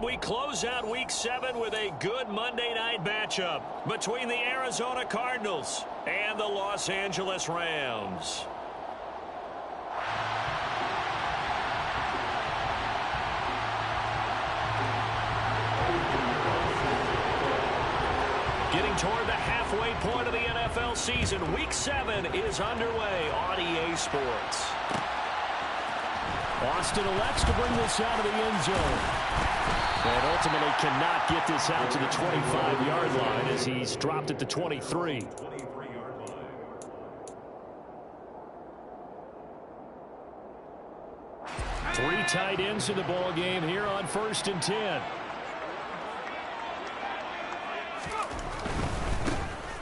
right, we close out Week 7 with a good Monday night matchup between the Arizona Cardinals and the Los Angeles Rams. Getting toward the halfway point of the NFL season, Week 7 is underway on EA Sports. Austin elects to bring this out of the end zone. And ultimately cannot get this out to the 25-yard line as he's dropped at the 23. Three tight ends in the ball game here on 1st and 10.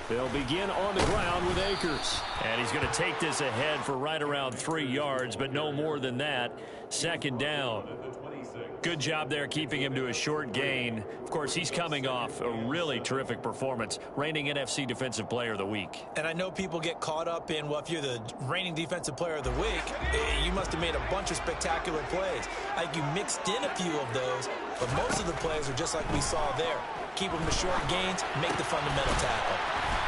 They'll begin on the ground with Akers. And he's going to take this ahead for right around 3 yards, but no more than that. 2nd down. Good job there keeping him to a short gain. Of course, he's coming off a really terrific performance, reigning NFC Defensive Player of the Week. And I know people get caught up in, well, if you're the reigning Defensive Player of the Week, you must have made a bunch of spectacular plays. Like you mixed in a few of those, but most of the plays are just like we saw there. Keep them to short gains, make the fundamental tackle.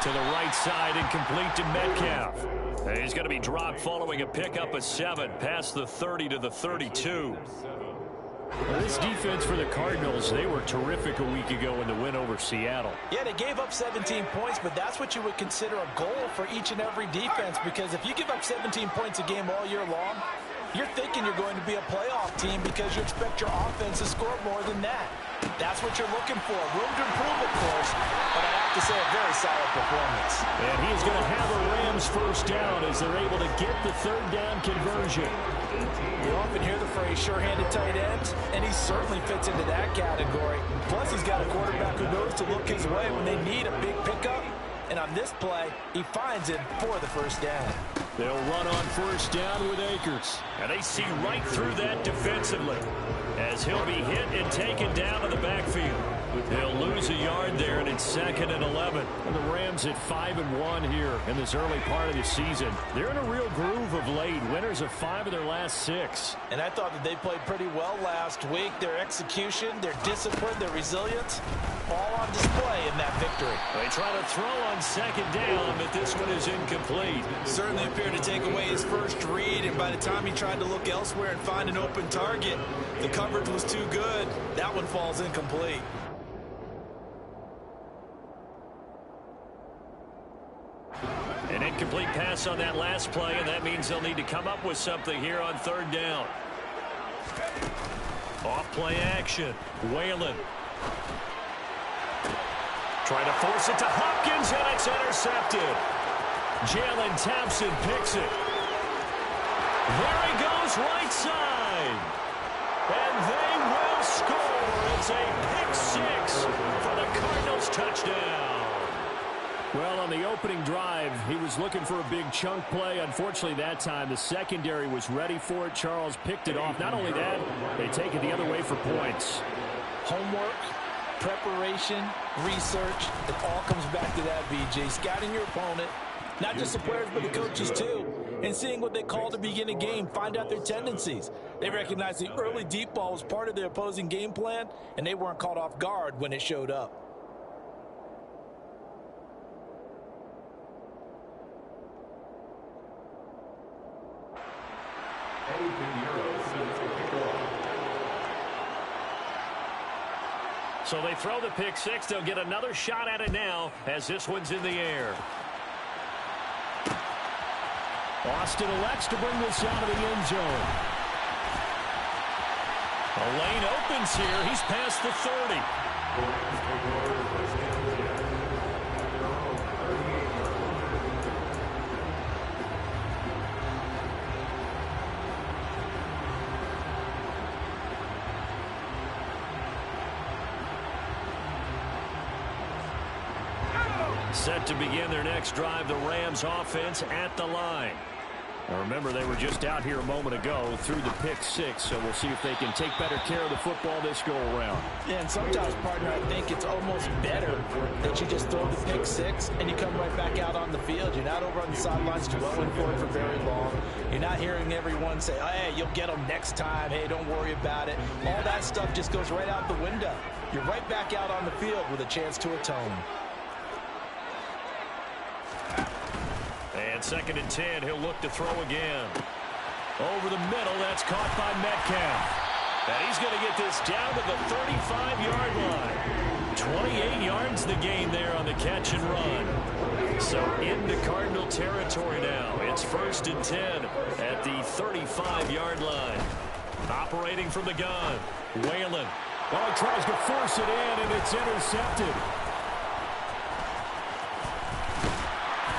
To the right side and complete to Metcalf. And he's going to be dropped following a pickup of 7 past the 30 to the 32. Well, this defense for the Cardinals, they were terrific a week ago in the win over Seattle. Yeah, they gave up 17 points, but that's what you would consider a goal for each and every defense, because if you give up 17 points a game all year long, you're thinking you're going to be a playoff team because you expect your offense to score more than that. That's what you're looking for. Room to improve, of course, but I'd have to say a very solid performance. And he's going to have a Rams 1st down as they're able to get the 3rd down conversion. You often hear the phrase sure-handed tight ends, and he certainly fits into that category. Plus, he's got a quarterback who knows to look his way when they need a big pickup. And on this play, he finds it for the 1st down. They'll run on 1st down with Akers. And they see right through that defensively as he'll be hit and taken down to the backfield. They'll lose a yard there, and it's 2nd and 11. And the Rams at 5-1 here in this early part of the season. They're in a real groove of late. Winners of 5 of their last 6. And I thought that they played pretty well last week. Their execution, their discipline, their resilience, all on display in that victory. They try to throw on 2nd down, but this one is incomplete. Certainly appeared to take away his first read, and by the time he tried to look elsewhere and find an open target, the coverage was too good. That one falls incomplete. An incomplete pass on that last play, and that means they'll need to come up with something here on 3rd down. Off-play action. Whalen. Trying to force it to Hopkins, and it's intercepted. Jalen Thompson picks it. There he goes, right side. And they will score. It's a pick 6 for the Cardinals touchdown. Well, on the opening drive, he was looking for a big chunk play. Unfortunately, that time, the secondary was ready for it. Charles picked it off. Not only that, they take it the other way for points. Homework, preparation, research, it all comes back to that, BJ. Scouting your opponent, not just the players, but the coaches too, and seeing what they call to begin a game, find out their tendencies. They recognize the early deep ball was part of their opposing game plan, and they weren't caught off guard when it showed up. So they throw the pick 6. They'll get another shot at it now as this one's in the air. Austin elects to bring this out of the end zone. A lane opens here. He's past the 30. Set to begin their next drive, the Rams offense at the line. Now remember, they were just out here a moment ago through the pick six, so we'll see if they can take better care of the football this go-around. Yeah, and sometimes, partner, I think it's almost better that you just throw the pick six and you come right back out on the field. You're not over on the sidelines dwelling for it for very long. You're not hearing everyone say, oh, hey, you'll get them next time. Hey, don't worry about it. All that stuff just goes right out the window. You're right back out on the field with a chance to atone. And 2nd and 10, he'll look to throw again. Over the middle, that's caught by Metcalf. And he's going to get this down to the 35-yard line. 28 yards the gain there on the catch and run. So into Cardinal territory now. It's 1st and 10 at the 35-yard line. Operating from the gun, Whalen. Well, he tries to force it in, and it's intercepted.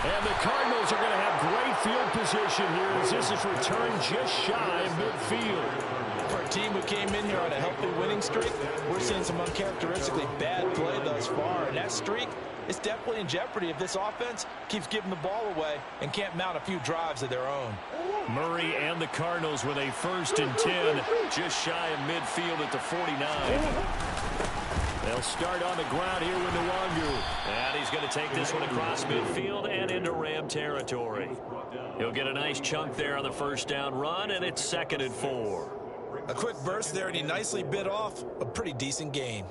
And the Cardinals are going to have great field position here as this is returned just shy of midfield. For a team who came in here on a healthy winning streak, we're seeing some uncharacteristically bad play thus far. And that streak is definitely in jeopardy if this offense keeps giving the ball away and can't mount a few drives of their own. Murray and the Cardinals with a 1st and 10 just shy of midfield at the 49. They'll start on the ground here with Nwangu. And he's going to take this one across midfield and into Ram territory. He'll get a nice chunk there on the 1st down run, and it's 2nd and 4. A quick burst there, and he nicely bit off a pretty decent gain.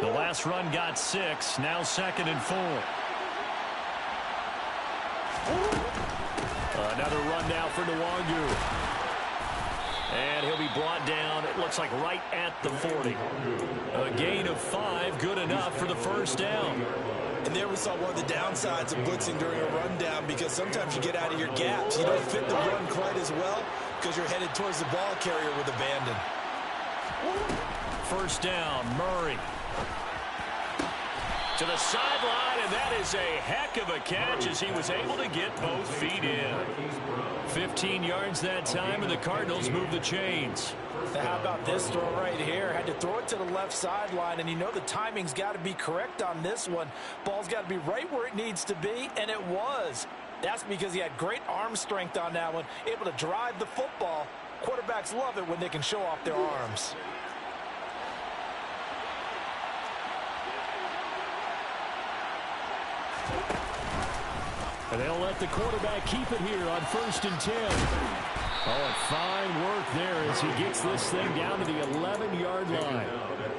The last run got 6, now 2nd and 4. Another run now for Nwangu. And he'll be brought down, it looks like right at the 40. A gain of 5, good enough for the 1st down. And there we saw one of the downsides of blitzing during a rundown, because sometimes you get out of your gaps. You don't fit the run quite as well because you're headed towards the ball carrier with abandon. 1st down, Murray. To the sideline, and that is a heck of a catch as he was able to get both feet in. 15 yards that time, and the Cardinals move the chains. Now how about this throw right here? Had to throw it to the left sideline, and you know the timing's got to be correct on this one. Ball's got to be right where it needs to be, and it was. That's because he had great arm strength on that one, able to drive the football. Quarterbacks love it when they can show off their arms. And they'll let the quarterback keep it here on 1st and 10. Oh, and fine work there as he gets this thing down to the 11-yard line.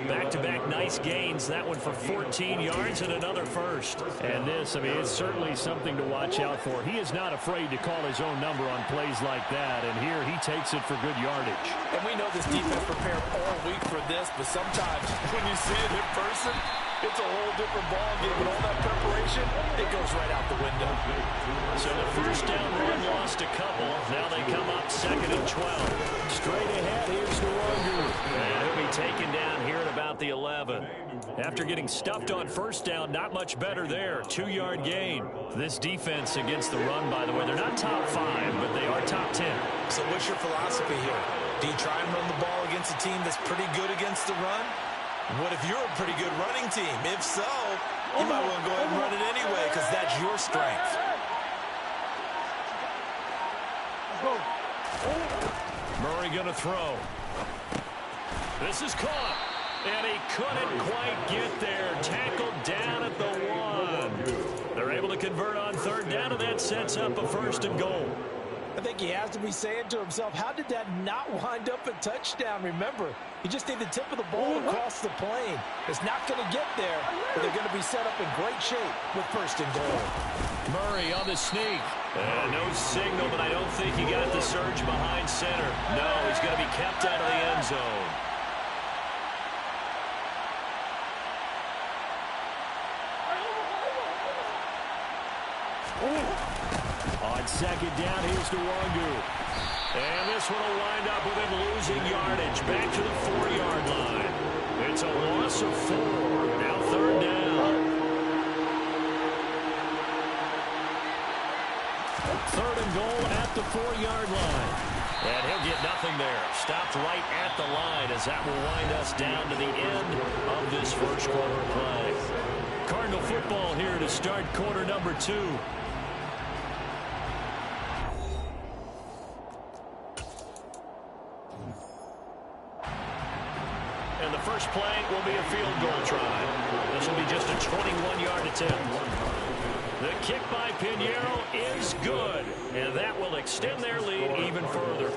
Back-to-back nice gains. That one for 14 yards and another 1st. And this, I mean, it's certainly something to watch out for. He is not afraid to call his own number on plays like that. And here he takes it for good yardage. And we know this defense prepared all week for this, but sometimes when you see it in person, it's a whole different ball game. With all that preparation, it goes right out the window. So the 1st down run lost a couple. Now they come up 2nd and 12. Straight ahead, here's Nwangu. And he'll be taken down here at about the 11. After getting stuffed on 1st down, not much better there. 2-yard gain. This defense against the run, by the way, they're not top 5, but they are top 10. So what's your philosophy here? Do you try and run the ball against a team that's pretty good against the run? What if you're a pretty good running team? If so, you might want to go ahead and run it anyway because that's your strength. Murray going to throw. This is caught. And he couldn't quite get there. Tackled down at the 1. They're able to convert on 3rd down, and that sets up a 1st and goal. I think he has to be saying to himself, how did that not wind up a touchdown? Remember, you just need the tip of the ball across the plane. It's not going to get there, but they're going to be set up in great shape with 1st and goal. Murray on the sneak. No signal, but I don't think he got the surge behind center. No, he's going to be kept out of the end zone. On 2nd down, here's Nwangu. And this one will wind up with him losing yardage back to the 4-yard line. It's a loss of 4. Now 3rd down. 3rd and goal at the 4-yard line. And he'll get nothing there. Stopped right at the line as that will wind us down to the end of this 1st quarter play. Cardinal football here to start quarter number 2. and the first play will be a field goal try. This will be just a 21-yard attempt. The kick by Pinheiro is good, and that will extend their lead even further.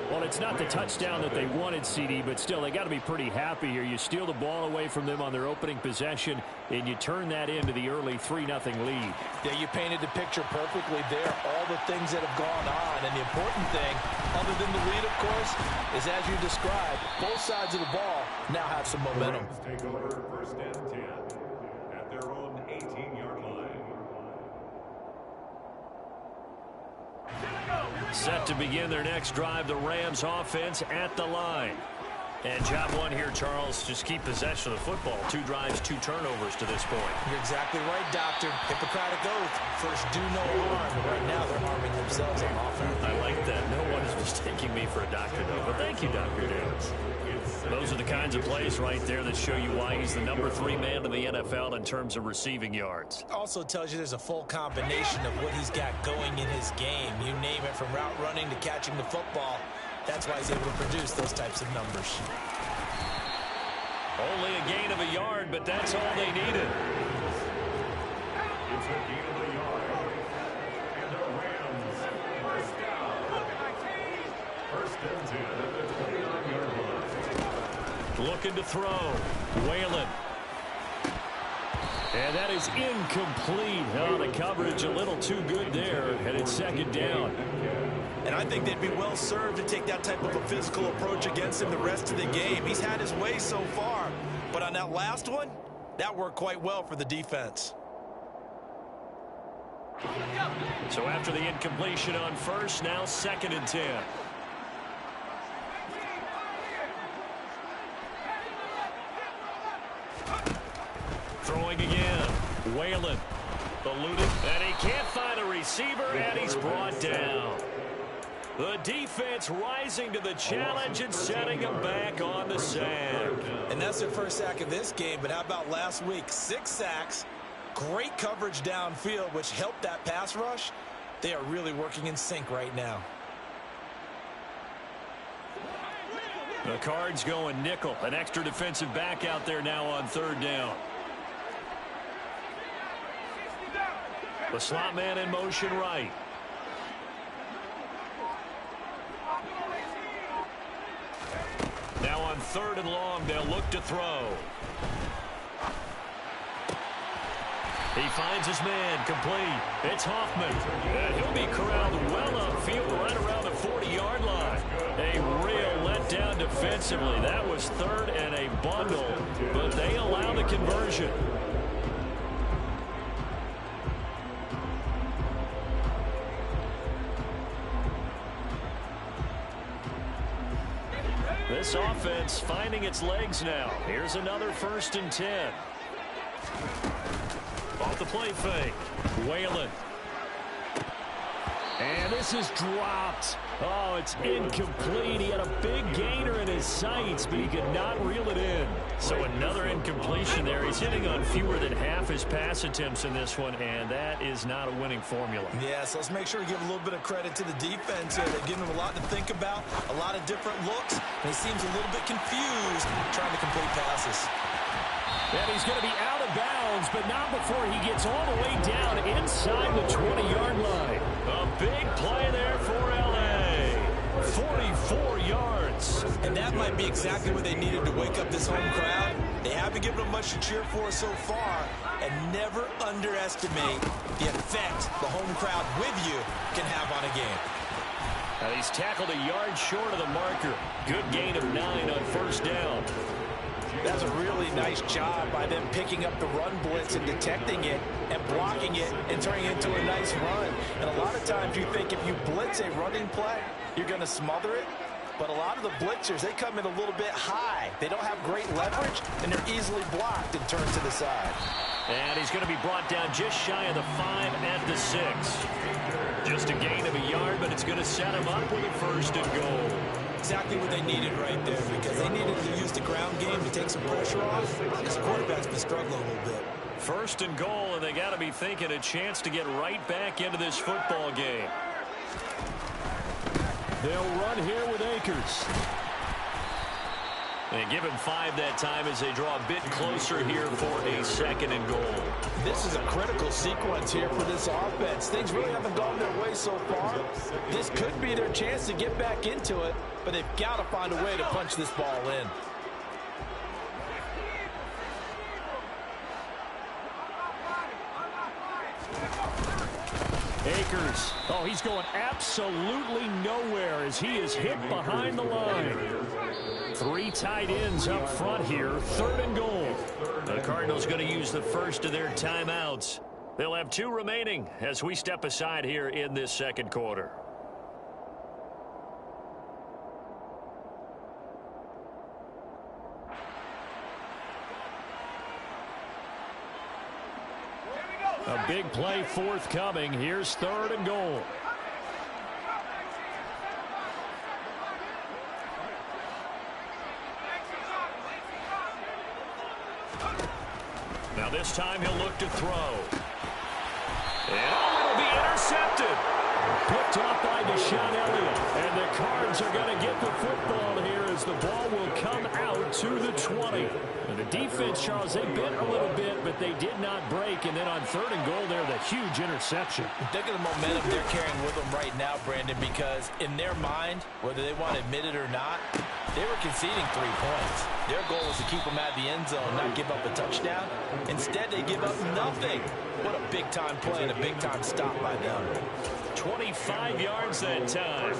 Well, it's not the touchdown that they wanted, CD, but still, they got to be pretty happy here. You steal the ball away from them on their opening possession, and you turn that into the early 3-0 lead. Yeah, you painted the picture perfectly there. All the things that have gone on, and the important thing, other than the lead, of course, is as you described, both sides of the ball now have some momentum. Take over first and 10 at their own 18-yard line. Set to begin their next drive, the Rams offense at the line. And job one here, Charles, just keep possession of the football. 2 drives, 2 turnovers to this point. You're exactly right, Doctor. Hippocratic oath. First, do no harm. Right now, they're harming themselves on offense. I like that. No one is mistaking me for a doctor, though. But thank you, Dr. Dale. Those are the kinds of plays right there that show you why he's the number 3 man in the NFL in terms of receiving yards. Also tells you there's a full combination of what he's got going in his game. You name it, from route running to catching the football. That's why he's able to produce those types of numbers. Only a gain of a yard, but that's all they needed. It's a gain of a yard. And the Rams first down. First and 10 at the 29-yard line. Looking to throw. Whalen. And that is incomplete. Oh, the coverage a little too good there, and it's second down. And I think they'd be well served to take that type of a physical approach against him the rest of the game. He's had his way so far, but on that last one, that worked quite well for the defense. So after the incompletion on first, now second and 10. Throwing again. Whalen. Eluded. And he can't find a receiver, and he's brought down. The defense rising to the challenge and setting him back on the sand. And that's their first sack of this game, but how about last week? 6 sacks, great coverage downfield, which helped that pass rush. They are really working in sync right now. The Cards going nickel. An extra defensive back out there now on third down. The slot man in motion right. Now on third and long, they'll look to throw. He finds his man, complete. It's Hoffman. And he'll be corralled well upfield right around the 40-yard line. A real letdown defensively. That was third and a bundle, but they allow the conversion. This offense finding its legs now. Here's another first and 10. Off the play fake. Whalen. And this is dropped. Oh, it's incomplete. He had a big gainer in his sights, but he could not reel it in. So another incompletion there. He's hitting on fewer than half his pass attempts in this one, and that is not a winning formula. Yeah, so let's make sure we give a little bit of credit to the defense here. They've given him a lot to think about, a lot of different looks, and he seems a little bit confused trying to complete passes. And he's going to be out of bounds, but not before he gets all the way down inside the 20-yard line. A big play there for L.A. 44 yards. And that might be exactly what they needed to wake up this home crowd. They haven't given them much to cheer for so far, and never underestimate the effect the home crowd with you can have on a game. And he's tackled a yard short of the marker. Good gain of 9 on first down. That's a really nice job by them picking up the run blitz and detecting it and blocking it and turning it into a nice run. And a lot of times you think if you blitz a running play, you're going to smother it. But a lot of the blitzers, they come in a little bit high. They don't have great leverage, and they're easily blocked and turned to the side. And he's going to be brought down just shy of the 5 at the 6. Just a gain of a yard, but it's going to set him up with a first and goal. Exactly what they needed right there, because they needed to use the ground game to take some pressure off, because the quarterback's been struggling a little bit. First and goal, and they got to be thinking a chance to get right back into this football game. They'll run here with Akers. And give him 5 that time as they draw a bit closer here for a 2nd and goal. This is a critical sequence here for this offense. Things really haven't gone their way so far. This could be their chance to get back into it, but they've got to find a way to punch this ball in. Akers. Oh, he's going absolutely nowhere as he is hit behind the line. 3 tight ends up front here. 3rd and goal. The Cardinals going to use the first of their timeouts. They'll have 2 remaining as we step aside here in this 2nd quarter. A big play forthcoming. Here's 3rd and goal. Now this time he'll look to throw. And it'll be intercepted. Picked off by Deshaun Elliott. And the Cards are going to get the football here as the ball will come out to the 20. And the defense, Charles, they bit a little bit, but they did not break. And then on 3rd and goal there, the huge interception. Think of the momentum they're carrying with them right now, Brandon, because in their mind, whether they want to admit it or not, they were conceding 3 points. Their goal was to keep them out of the end zone, not give up a touchdown. Instead, they give up nothing. What a big-time play and a big-time stop by them. 25 yards that time.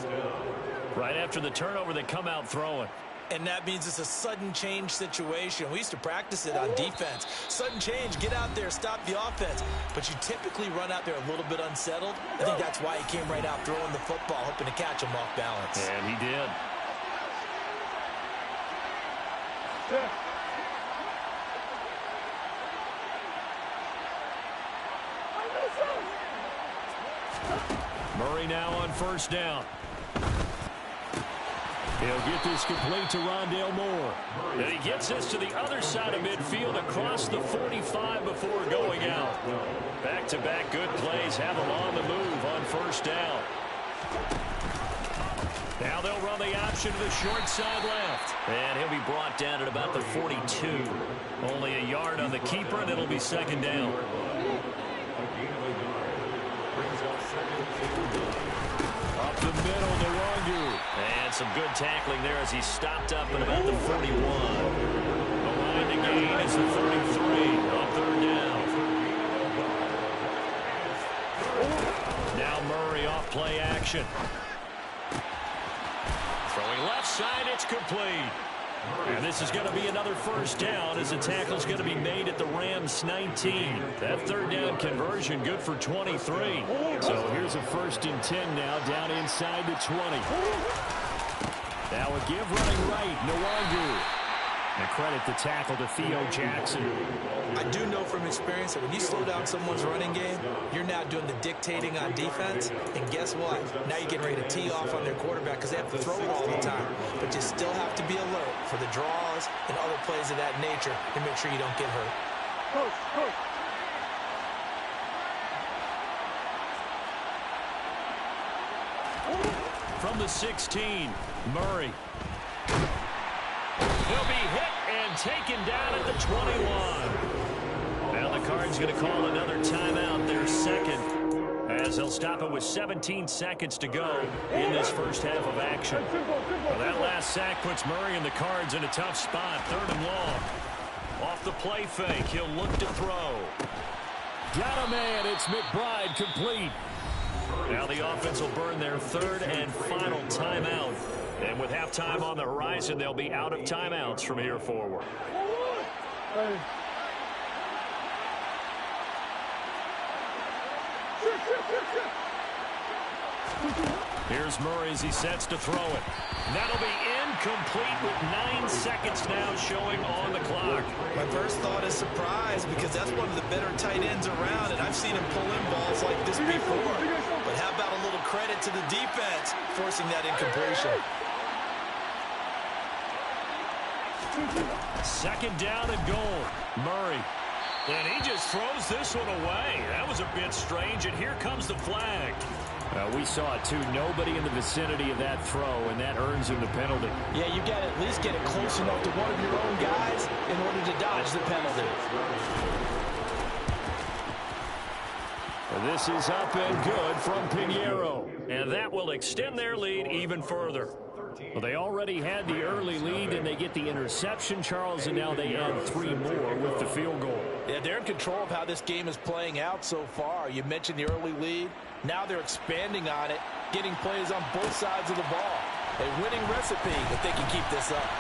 Right after the turnover, they come out throwing. And that means it's a sudden change situation. We used to practice it on defense. Sudden change, get out there, stop the offense. But you typically run out there a little bit unsettled. I think that's why he came right out throwing the football, hoping to catch him off balance. And he did. Murray now on 1st down. He'll get this complete to Rondale Moore. And he gets this to the other side of midfield across the 45 before going out. Back-to-back good plays have him on the move on 1st down. Now they'll run the option to the short side left. And he'll be brought down at about the 42. Only a yard on the keeper, and it'll be 2nd down. Up the middle, Nwangu. And some good tackling there as he stopped up at about the 41. The line to gain is the 33 on 3rd down. Now Murray off play action. Throwing left side, it's complete. And this is going to be another 1st down as the tackle's going to be made at the Rams 19. That 3rd down conversion good for 23. So here's a 1st and 10 now down inside the 20. Now a give running right, Nwangu. And credit the tackle to Theo Jackson. I do know from experience that when you slow down someone's running game, you're now doing the dictating on defense. And guess what? Now you're getting ready to tee off on their quarterback because they have to throw it all the time. But you still have to be alert for the draws and other plays of that nature to make sure you don't get hurt. From the 16, Murray. He'll be hit and taken down at the 21. Now the Cards going to call another timeout, their 2nd, as they'll stop it with 17 seconds to go in this 1st half of action. Well, that last sack puts Murray and the Cards in a tough spot, 3rd and long. Off the play fake, he'll look to throw. Got a man, it's McBride complete. Now the offense will burn their 3rd and final timeout. And with halftime on the horizon, they'll be out of timeouts from here forward. Here's Murray as he sets to throw it. That'll be incomplete with 9 seconds now showing on the clock. My first thought is surprise because that's one of the better tight ends around, and I've seen him pull in balls like this before. But how about a little credit to the defense forcing that incompletion? 2nd down and goal. Murray. And he just throws this one away. That was a bit strange, and here comes the flag. We saw it, too. Nobody in the vicinity of that throw, and that earns him the penalty. Yeah, you got to at least get it close enough to one of your own guys in order to dodge the penalty. This is up and good from Pinheiro. And that will extend their lead even further. Well, they already had the early lead, and they get the interception, Charles, and now they add 3 more with the field goal. Yeah, they're in control of how this game is playing out so far. You mentioned the early lead. Now they're expanding on it, getting plays on both sides of the ball. A winning recipe if they can keep this up.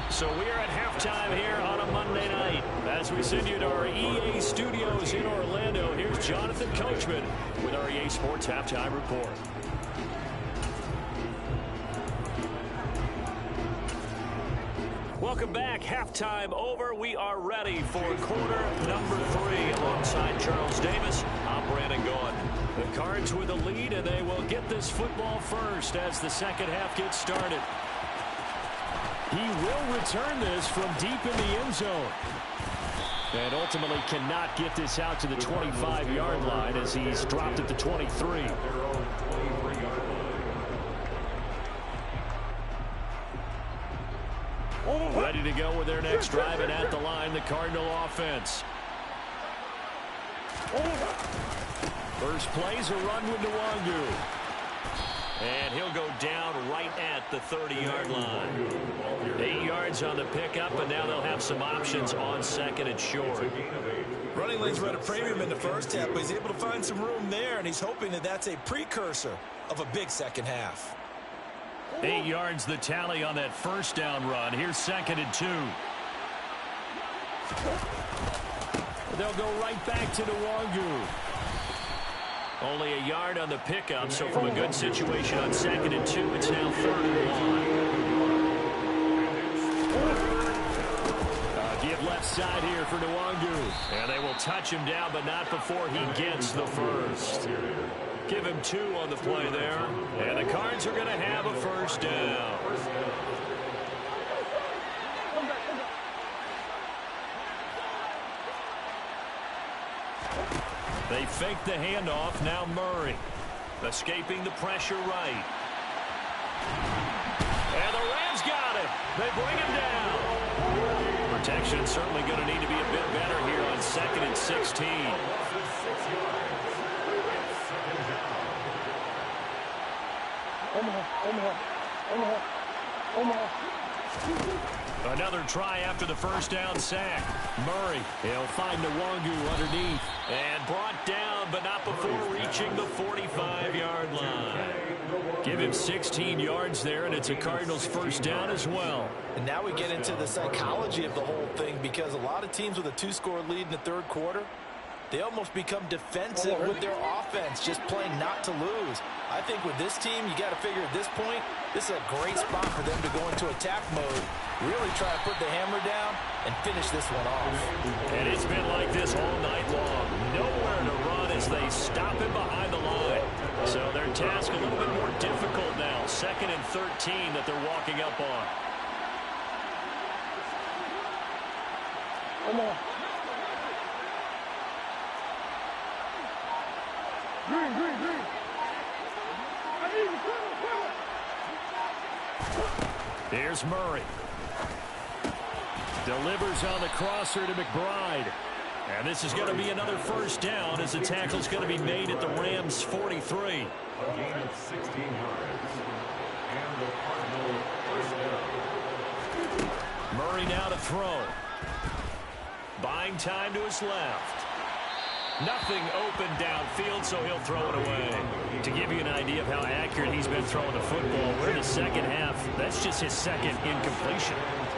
So we are at halftime here on a Monday night. As we send you to our EA studios in Orlando, here's Jonathan Coachman with our EA Sports Halftime Report. Welcome back. Halftime over. We are ready for quarter number 3 alongside Charles Davis. I'm Brandon Gaudin. The Cards with the lead, and they will get this football first as the second half gets started. He will return this from deep in the end zone. And ultimately cannot get this out to the 25-yard line as he's dropped at the 23. Ready to go with their next drive, and at the line, the Cardinal offense. First play's a run with Nwangu. And he'll go down right at the 30-yard line. 8 yards on the pickup, and now they'll have some options on second and short. Running lanes were at a premium in the first half, but he's able to find some room there, and he's hoping that that's a precursor of a big second half. 8 yards the tally on that first down run. Here's second and 2. They'll go right back to Nwangu. Only a yard on the pickup, so from a good situation on second and 2, it's now third and 1. Give left side here for Nwangu. And they will touch him down, but not before he gets the first. Give him 2 on the play there. And the Cards are going to have a first down. They fake the handoff. Now Murray. Escaping the pressure right. And the Rams got him. They bring him down. Protection certainly going to need to be a bit better here on second and 16. Another try after the first down sack. Murray, he'll find Nwangu underneath. And brought down, but not before reaching the 45-yard line. Give him 16 yards there, and it's a Cardinals first down as well. And now we get into the psychology of the whole thing, because a lot of teams with a 2-score lead in the third quarter, they almost become defensive with their offense, just playing not to lose. I think with this team, you got to figure at this point, this is a great spot for them to go into attack mode, really try to put the hammer down and finish this one off. And it's been like this all night long. Nowhere to run as they stop him behind the line. So their task a little bit more difficult now. Second and 13 that they're walking up on. Come on. Green, green, green. I need you. Here's Murray. Delivers on the crosser to McBride. And this is going to be another first down as the tackle's going to be made at the Rams' 43. A gain of 16 yards. And the Cardinal first down. Murray now to throw. Buying time to his left. Nothing open downfield, so he'll throw it away. To give you an idea of how accurate he's been throwing the football, we're in the second half. That's just his second incompletion.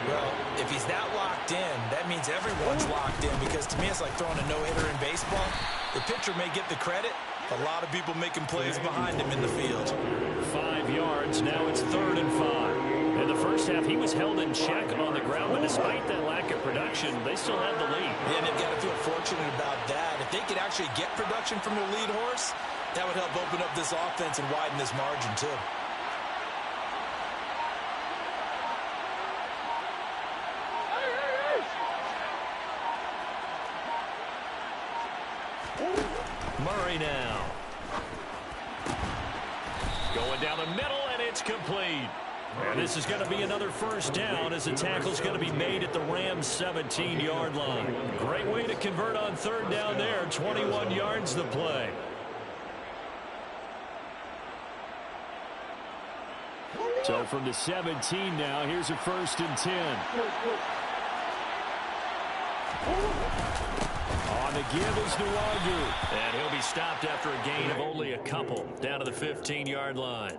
Well, if he's that locked in, that means everyone's locked in, because to me it's like throwing a no-hitter in baseball. The pitcher may get the credit. A lot of people making plays behind him in the field. 5 yards. Now it's third and 5. In the first half, he was held in check on the ground, but despite that lack of production, they still have the lead. Yeah, and they've got to feel fortunate about that. If they could actually get production from their lead horse, that would help open up this offense and widen this margin too. Going down the middle, and it's complete. And this is going to be another first down as the tackle's going to be made at the Rams' 17-yard line. Great way to convert on third down there. 21 yards the play. So from the 17 now, here's a 1st and 10. On the give is Nwangu. And he'll be stopped after a gain of only a couple down to the 15-yard line.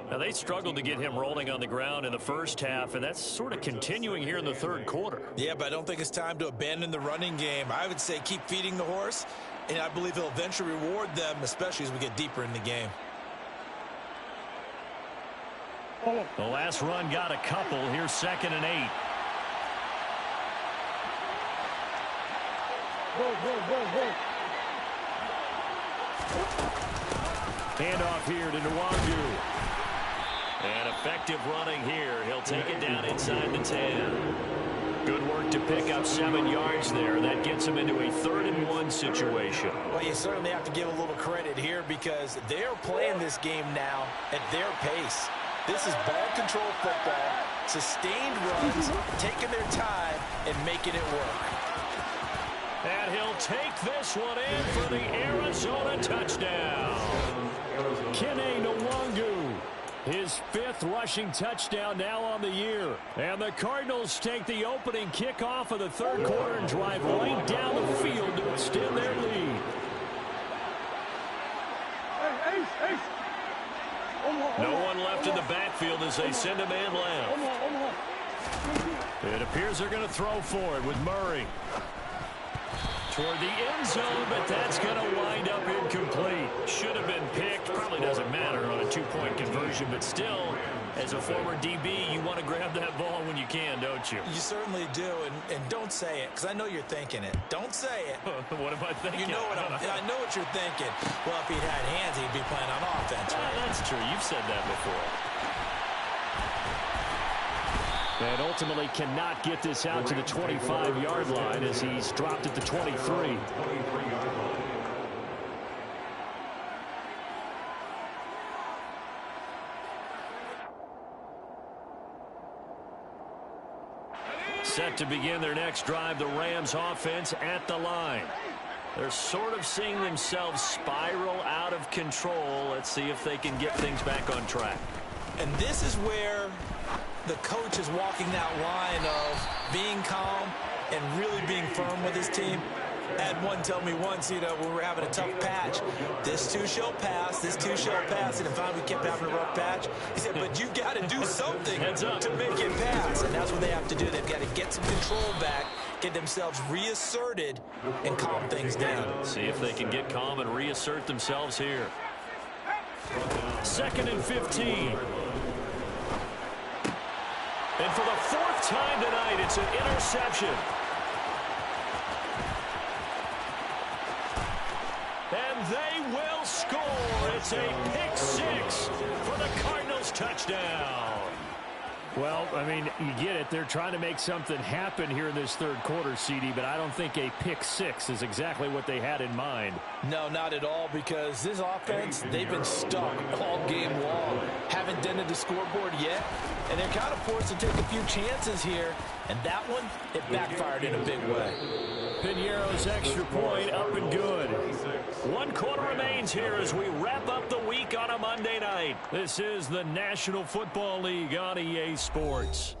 Now, they struggled to get him rolling on the ground in the first half, and that's sort of continuing here in the third quarter. Yeah, but I don't think it's time to abandon the running game. I would say keep feeding the horse, and I believe he'll eventually reward them, especially as we get deeper in the game. The last run got a couple. Here's 2nd and 8. Handoff here to Nwangu. And effective running here. He'll take it down inside the 10. Good work to pick up 7 yards there. That gets him into a 3rd and 1 situation. Well, you certainly have to give a little credit here because they're playing this game now at their pace. This is ball control football, sustained runs, taking their time and making it work. And he'll take this one in for the Arizona touchdown. Kene Nwangu, his 5th rushing touchdown now on the year. And the Cardinals take the opening kickoff of the third quarter and drive right down the field to extend their lead. No one left in the backfield as they send a man left. It appears they're going to throw for it with Murray. Toward the end zone, but that's going to wind up incomplete. Should have been picked. Probably doesn't matter on a 2-point conversion, but still, as a former DB, you want to grab that ball when you can, don't you? You certainly do, and don't say it, because I know you're thinking it. Don't say it. What am I thinking? You know what I know what you're thinking. Well, if he'd had hands, he'd be playing on offense, right? That's true. You've said that before. And ultimately cannot get this out to the 25-yard line as he's dropped at the 23. Set to begin their next drive, the Rams offense at the line. They're sort of seeing themselves spiral out of control. Let's see if they can get things back on track. And this is where the coach is walking that line of being calm and really being firm with his team. I had one tell me once, when we were having a tough patch, this too shall pass, this too shall pass, and finally we kept having a rough patch. He said, but you got to do something to make it pass, and that's what they have to do. They've got to get some control back, get themselves reasserted, and calm things down. See if they can get calm and reassert themselves here. 2nd and 15. And for the 4th time tonight, it's an interception. And they will score. It's a pick-6 for the Cardinals touchdown. Well, I mean, you get it. They're trying to make something happen here in this third quarter, CD, but I don't think a pick-6 is exactly what they had in mind. No, not at all, because this offense, they've been stuck all game long. Haven't dented the scoreboard yet, and they're kind of forced to take a few chances here, and that one, it backfired in a big way. Piñeiro's extra point up and good. 1 quarter remains here as we wrap up the week on a Monday night. This is the National Football League on EA Sports.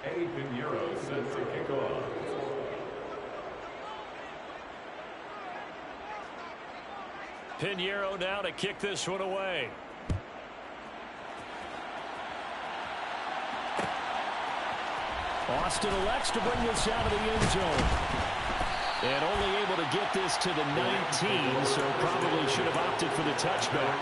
Piñeiro set to kick off. Piñeiro now to kick this one away. Austin elects to bring this out of the end zone. And only able to get this to the 19, so probably should have opted for the touchback.